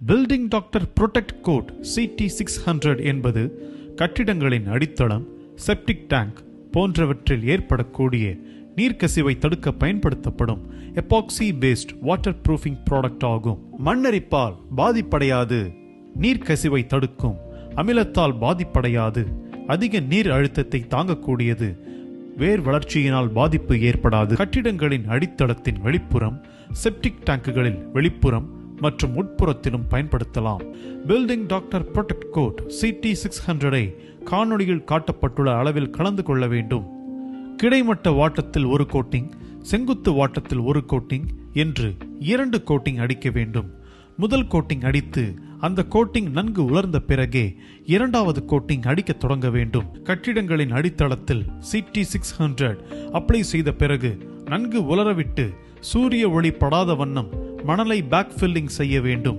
Building doctor protect code CT600 என்பது கட்டிடங்களின் அடித்தளம், செப்டிக் டேங்க் போன்றவற்றில் ஏற்படக்கூடிய நீர்க்கசிவை தடுக்க பயன்படுத்தப்படும் epoxy paste waterproofing product ஆகும். மண்ணரிப்பால் பாதிப்படையாது, நீர்க்கசிவை தடுக்கும், அமிலத்தால் பாதிப்படையாது, அதிக நீர் அழுத்தத்தை தாங்கக்கூடியது, வேர் வளர்ச்சியினால் பாதிப்பு ஏற்படாது. கட்டிடங்களின் அடித்தளத்தின் வெளிப்புறம், செப்டிக் டேங்குகளில் வெளிப்புறம் மற்றும் உட்புறத்திலும் பயன்படுத்தலாம். Building doctor protect code CT600 காணொளியில் காட்டப்பட்டுள்ள அளவில் கலந்து கொள்ள வேண்டும். கிடைமட்ட வாட்டத்தில் ஒரு கோட்டிங், செங்குத்து வாட்டத்தில் ஒரு கோட்டிங் என்று 2 கோட்டிங் அடிக்க வேண்டும். முதல் கோட்டிங் அடித்து அந்த கோட்டிங் நன்கு உலர்ந்த பிறகே 2வது கோட்டிங் அடிக்க தொடங்க வேண்டும். கட்டிடங்களின் அடித்தளத்தில் CT600 அப்ளை செய்த பிறகு நன்கு உலரவிட்டு சூரிய ஒளி படாத வண்ணம் மணலை பேக் ஃபில்லிங் செய்ய வேண்டும்.